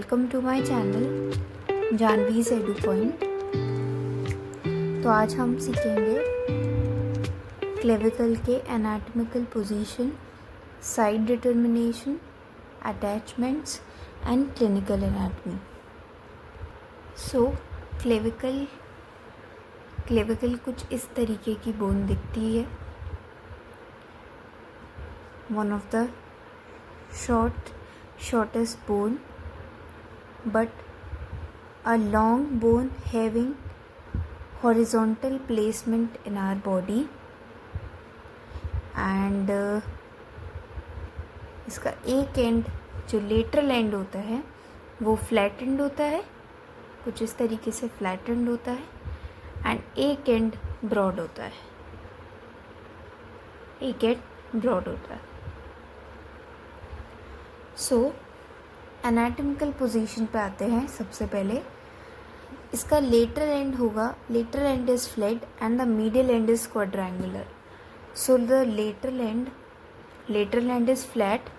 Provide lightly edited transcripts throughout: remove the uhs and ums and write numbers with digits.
Welcome to my channel Janvi's edu point. तो आज हम सीखेंगे क्लेविकल के anatomical position, side determination, attachments and clinical anatomy. So clavicle कुछ इस तरीके की बोन दिखती है। One of the shortest bone, but a long bone having horizontal placement in our body, and इसका एक एंड जो लेटरल एंड होता है वो फ्लैट एंड होता है, कुछ इस तरीके से फ्लैट एंड होता है, एंड एक एंड ब्रॉड होता है, एक एंड ब्रॉड होता है। सो एनाटॉमिकल पोजीशन पे आते हैं। सबसे पहले इसका लेटरल एंड होगा, lateral and is flat and the medial and is quadrangular. So the lateral and is flat,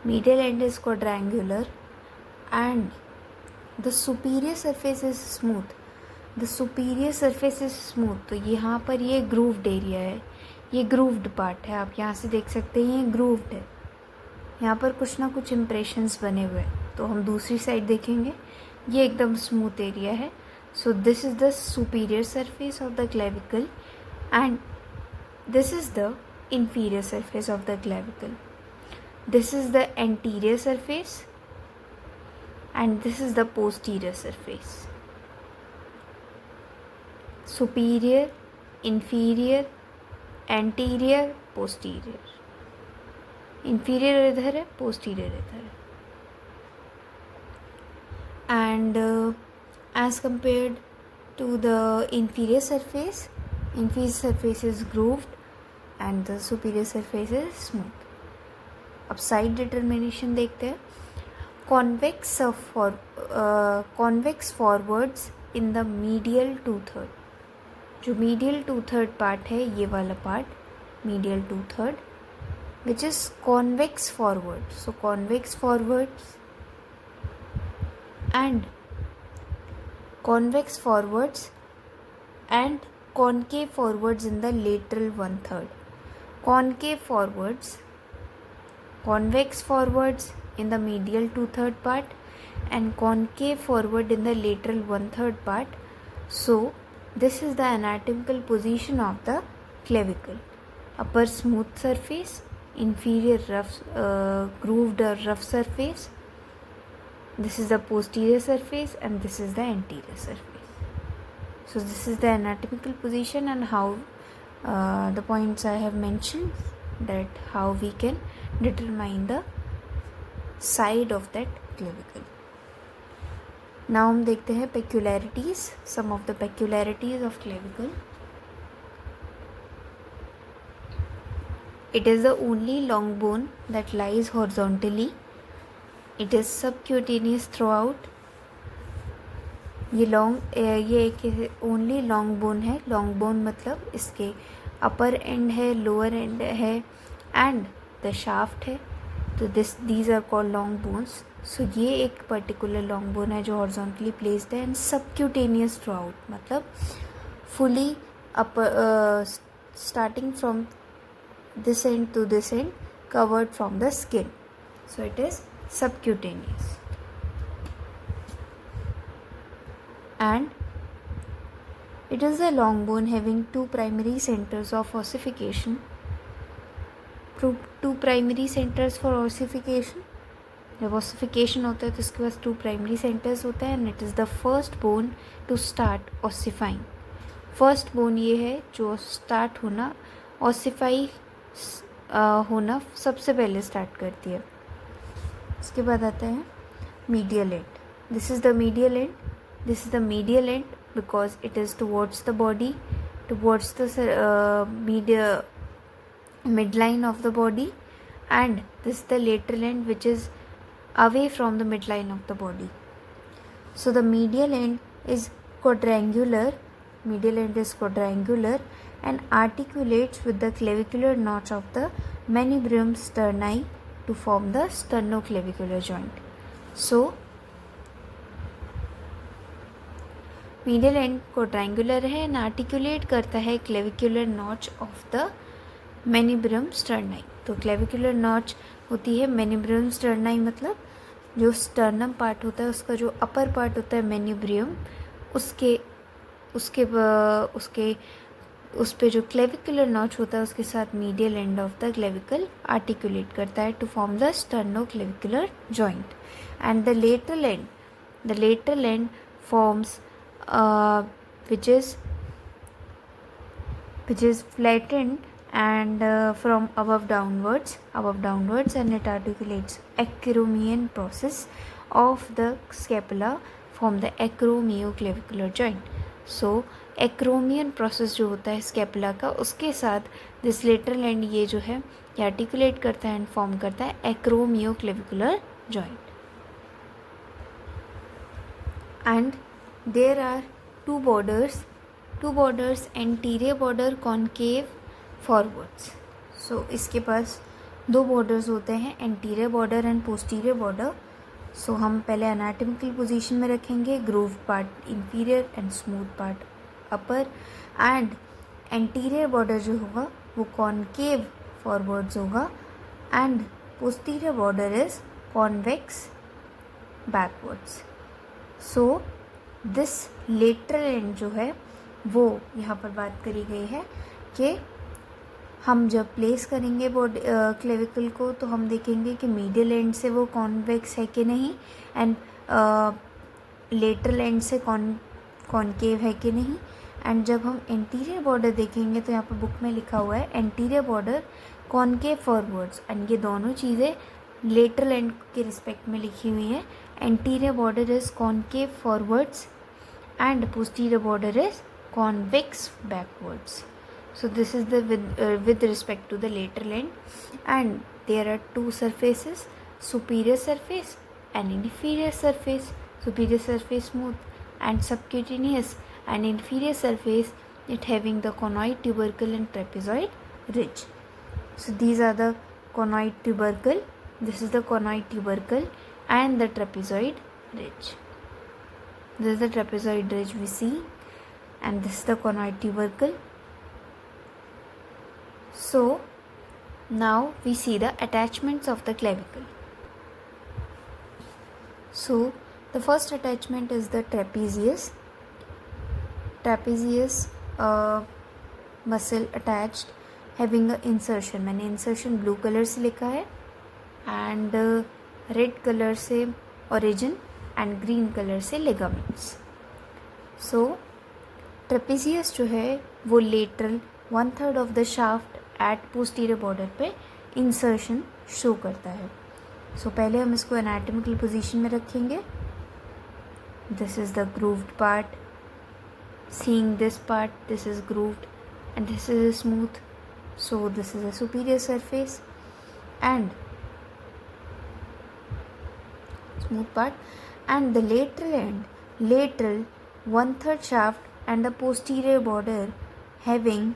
medial end is quadrangular, and the superior surface is smooth. The superior surface is smooth. तो यहाँ पर ये grooved area है, ये grooved part है। आप यहाँ से देख सकते हैं ये grooved है, यहाँ पर कुछ ना कुछ impressions बने हुए हैं। तो हम दूसरी साइड देखेंगे, ये एकदम smooth area है। So this is the superior surface of the clavicle and this is the inferior surface of the clavicle. This is the anterior surface and this is the posterior surface. Superior, inferior, anterior, posterior. Inferior इधर है, posterior इधर है. And as compared to the inferior surface is grooved and the superior surface is smooth. अब side determination देखते हैं। Convex forwards in the medial 2/3। जो medial 2/3 part है, ये वाला part medial 2/3 which is convex forward. So convex forwards and concave forwards in the lateral 1/3। Concave forwards, convex forwards in the medial 2/3 part and concave forward in the lateral 1/3 part. So this is the anatomical position of the clavicle. Upper smooth surface, inferior rough grooved or rough surface. This is the posterior surface and this is the anterior surface. So this is the anatomical position and how the points I have mentioned, that how we can determine the side of that clavicle. Now हम देखते हैं peculiarities, some of the peculiarities of clavicle. It is the only long bone that lies horizontally. It is subcutaneous throughout. ये एक only long bone है। Long bone मतलब इसके upper end है, lower end है एंड द शाफ्ट है। तो these are called long bones. So ये एक पर्टिकुलर लॉन्ग बोन है जो हॉरिजॉन्टली प्लेस्ड है एंड सबक्यूटेनियस थ्रूआउट, मतलब fully upper, starting from this end to this end, covered from the skin. So it is subcutaneous. And it is a long bone having two primary centers of ossification. Two primary centers for ossification. जब ossification होता है तो इसके पास two primary centers होते हैं and it is the first bone to start ossifying. First bone ये है जो start होना, ossify होना सबसे पहले start करती है. इसके बाद आता है medial end. This is the medial end. This is the medial end because it is towards the body, towards the midline of the body, and this is the lateral end which is away from the midline of the body. So the medial end is quadrangular. Medial end is quadrangular and articulates with the clavicular notch of the manubrium sterni to form the sternoclavicular joint. So medial end quadrangular है and articulate करता है clavicular notch of the manubrium sterni. तो clavicular notch होती है मेनिब्रम स्टर्नाई, मतलब जो sternum part होता है उसका जो अपर पार्ट होता है मेनिब्रियम, उसके उसके उसके उस पे जो क्लेविकुलर नॉच होता है उसके साथ medial end of the clavicle articulate करता है to form the sternoclavicular joint. And the lateral end forms which is flattened and from above downwards and it articulates acromion process of the scapula from the acromioclavicular joint. So acromion process जो होता है scapula का, उसके साथ this lateral and ये जो है ये आर्टिकुलेट करता है एंड फॉर्म करता है acromioclavicular joint. And there are two borders, anterior border, concave, forwards. So इसके पास दो borders होते हैं, anterior border and posterior border. So हम पहले anatomical position में रखेंगे, grooved part inferior and smooth part upper. and anterior border जो होगा वो concave forwards होगा and posterior border is convex backwards. So this lateral and जो है वो यहाँ पर बात करी गई है कि हम जब प्लेस करेंगे बॉडी क्लेविकल को तो हम देखेंगे कि मीडियल एंड से वो कॉन्वेक्स है कि नहीं एंड लेटरल एंड से कॉनकेव है कि नहीं. एंड जब हम एंटीरियर बॉर्डर देखेंगे तो यहाँ पर बुक में लिखा हुआ है anterior border concave forwards, and ये दोनों चीज़ें लेटरल एंड के रिस्पेक्ट में लिखी हुई है. Anterior border is concave forwards and posterior border is convex backwards. So this is the with respect to the lateral end, and there are two surfaces, superior surface and inferior surface. Superior surface smooth and subcutaneous, and inferior surface it having the conoid, tubercle and trapezoid ridge. So these are the conoid, tubercle, this is the conoid, tubercle and the trapezoid ridge. This is the trapezoid ridge we see, and this is the conoid, tubercle. So now we see the attachments of the clavicle. So the first attachment is the trapezius. Trapezius muscle attached having a insertion. मैंने insertion blue color से लिखा है and red color से origin and green color से ligaments. So trapezius जो है वो lateral 1/3 of the shaft at posterior border पे इंसर्शन शो करता है. सो पहले हम इसको एनाटॉमिकल पोजीशन में रखेंगे. This is the grooved part. Seeing this part, this is grooved and this is smooth. So this is a superior surface and smooth part. And the lateral and, lateral 1/3 shaft and the posterior border having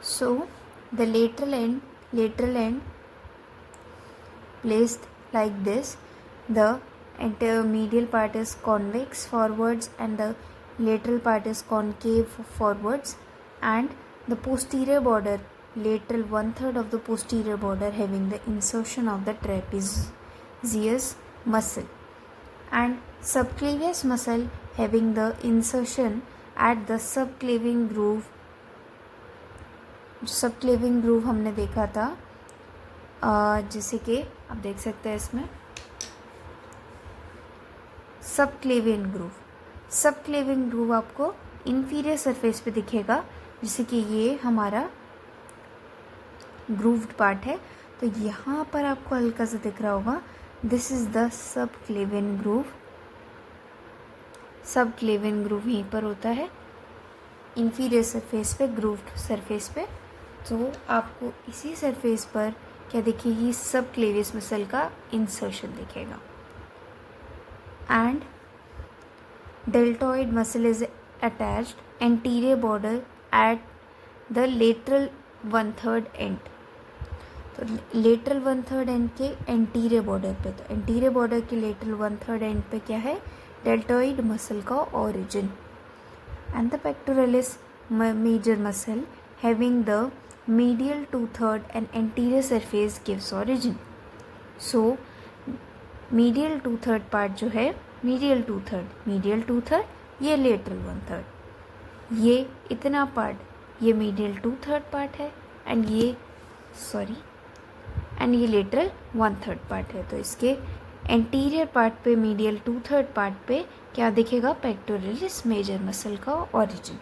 so the lateral end placed like this. The intermedial part is convex forwards and the lateral part is concave forwards, and the posterior border, lateral 1/3 of the posterior border having the insertion of the trapezius muscle, and subclavius muscle having the insertion at the subclavian groove. Subclavian groove हमने देखा था जैसे कि आप देख सकते हैं इसमें सबक्लेवियन ग्रूव आपको इंफीरियर सरफेस पे दिखेगा, जैसे कि ये हमारा ग्रूव्ड पार्ट है. तो यहाँ पर आपको हल्का सा दिख रहा होगा, this is the subclavian groove. Subclavian groove यहीं पर होता है इंफीरियर सरफेस पे, ग्रूव्ड सरफेस पे. तो आपको इसी सरफेस पर क्या दिखेगी, सब क्लेवियस मसल का इंसर्शन दिखेगा. And deltoid muscle is attached anterior border at the lateral 1/3 and. तो लेटरल 1/3 एंड के एंटीरियर बॉर्डर पे, तो एंटीरियर बॉर्डर के लेटरल 1/3 एंड पे क्या है, डेल्टॉइड मसल का origin. And the pectoralis major muscle having the medial 2/3 and anterior surface gives origin. So medial 2/3 part जो है, medial 2/3 ये lateral 1/3, ये इतना पार्ट ये medial 2/3 पार्ट है एंड ये lateral 1/3 पार्ट है. तो इसके एंटीरियर पार्ट पे medial 2/3 पार्ट पे क्या दिखेगा, पेक्टोरलिस मेजर मसल का ओरिजिन.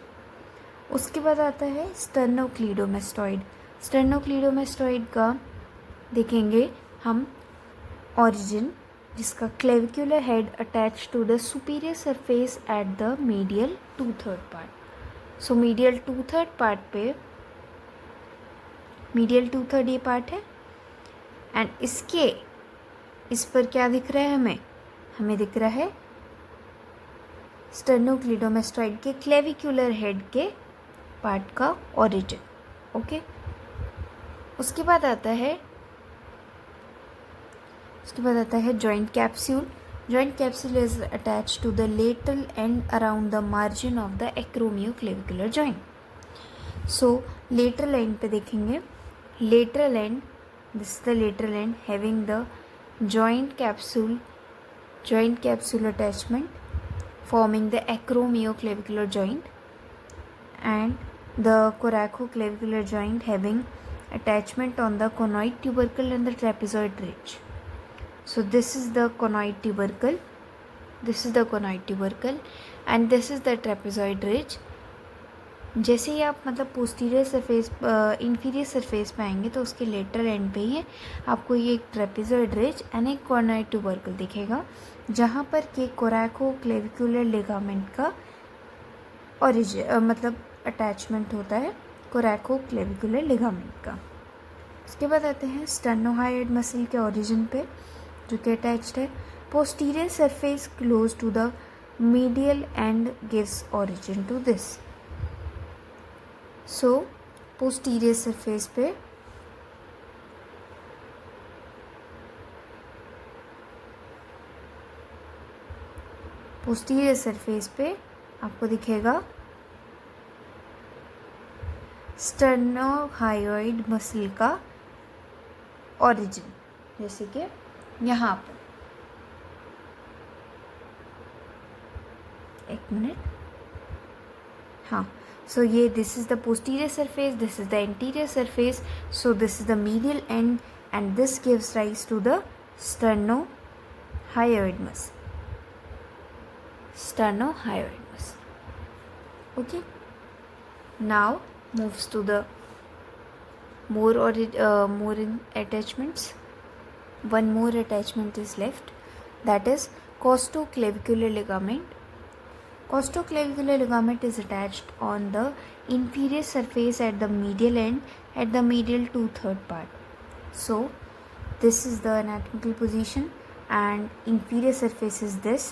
उसके बाद आता है स्टर्नोक्लीडोमेस्टॉइड. स्टर्नोक्लीडोमेस्टॉइड का देखेंगे हम ओरिजिन, जिसका clavicular head attach to the superior surface at the medial 2/3 part. So medial 2/3 part पे, मीडियल 2/3 ये पार्ट है एंड इस पर क्या दिख रहा है, हमें दिख रहा है स्टर्नोक्लीडोमेस्टॉइड के क्लेविकुलर हेड के पार्ट का ओरिजिन. ओके, उसके बाद आता है joint capsule. Joint capsule is attach to the lateral end around the margin of the acromioclavicular joint. So lateral end पे देखेंगे, lateral end, this is the lateral end having the joint capsule attachment forming the acromioclavicular joint and the coracoclavicular joint having attachment on the conoid tubercle and the trapezoid ridge. So this is the conoid tubercle, and this is the trapezoid ridge. जैसे ही आप मतलब posterior surface inferior surface पे आएंगे तो उसके lateral end पे ही आपको ये एक ट्रेपेजॉइड रिज एंड एक कॉर्नोइड ट्यूबरकल दिखेगा, जहाँ पर के कोरैकोक्लेविकुलर लिगामेंट का मतलब अटैचमेंट होता है, कोरैकोक्लेविकुलर लिगामेंट का. उसके बाद आते हैं स्टर्नोहायोइड मसल के ओरिजिन पे, जो कि अटैच्ड है posterior surface close to the medial end gives origin to this. So posterior surface पे आपको दिखेगा स्टर्नोहायोइड मसल का ओरिजिन, जैसे कि यहाँ पर, एक मिनट, हाँ. So ये this is the posterior surface, this is the anterior surface, so this is the medial end and this gives rise to the sternocleidomastoid muscle. Okay. Now moves to the more attachments. One more attachment is left, that is costoclavicular ligament. Costoclavicular ligament is attached on the inferior surface at the medial end at the medial 2/3 part. So this is the anatomical position and inferior surface is this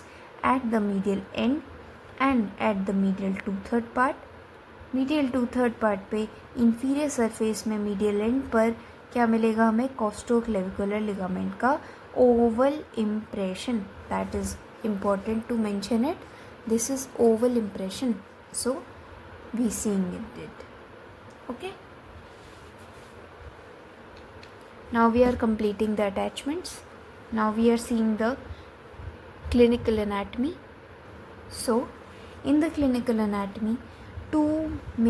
at the medial end and at the medial 2/3 part. Medial 2/3 part पे inferior surface में medial end पर क्या मिलेगा हमें, costoclavicular ligament का oval impression. That is important to mention it. This is oval impression, so we seeing it. Okay. Now we are completing the attachments. Now we are seeing the clinical anatomy. So in the clinical anatomy, two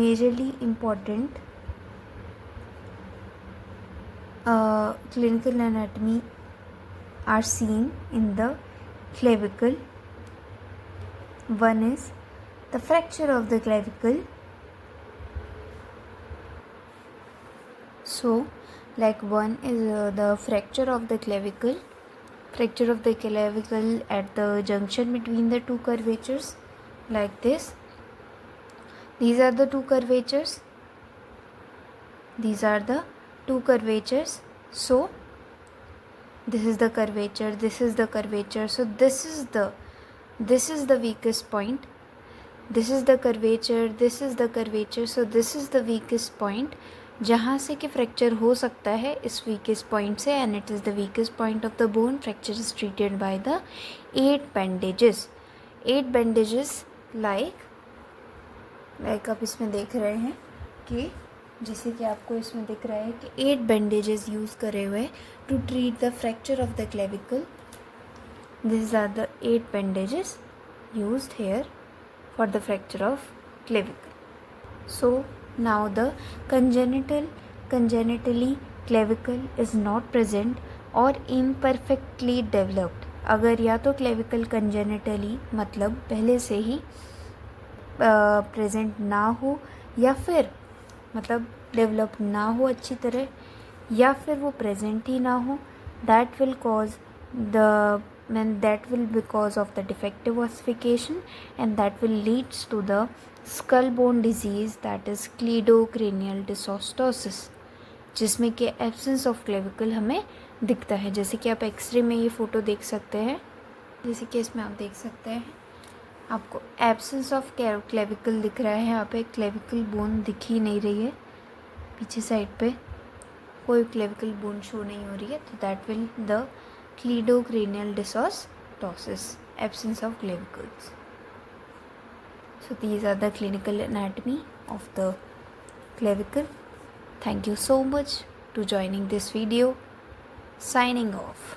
majorly important clinical anatomy are seen in the clavicle. One is the fracture of the clavicle. So like one is the fracture of the clavicle at the junction between the two curvatures, like this. These are the two curvatures. So this is the curvature, this is the curvature. So this is the weakest point. This is the curvature, this is the curvature. So this is the weakest point जहाँ से कि fracture हो सकता है इस weakest point से, and it is the weakest point of the bone. Fracture is treated by the 8 bandages. 8 bandages like आप इसमें देख रहे हैं कि जैसे कि आपको इसमें दिख रहा है कि 8 bandages यूज़ करे हुए to treat the fracture of the clavicle. These are the 8 bandages used here for the fracture of clavicle. So now the congenitally clavicle is not present or imperfectly developed. अगर या तो clavicle congenitally मतलब पहले से ही present ना हो, या फिर मतलब डेवलप ना हो अच्छी तरह, या फिर वो प्रेजेंट ही ना हो, that will cause because of the defective ossification, and that will leads to the skull bone disease, that is cleidocranial dysostosis, जिसमें कि एब्सेंस ऑफ क्लेविकल हमें दिखता है. जैसे कि आप एक्सरे में ये फ़ोटो देख सकते हैं, जैसे कि इसमें आप देख सकते हैं आपको एब्सेंस ऑफ क्लेविकल दिख रहा है. यहाँ पे क्लेविकल बोन दिख ही नहीं रही है, पीछे साइड पे कोई क्लेविकल बोन शो नहीं हो रही है, तो that will the cleidocranial dysostosis, absence of clavicles. So these are the clinical anatomy of the clavicle. Thank you so much to joining this video. Signing off.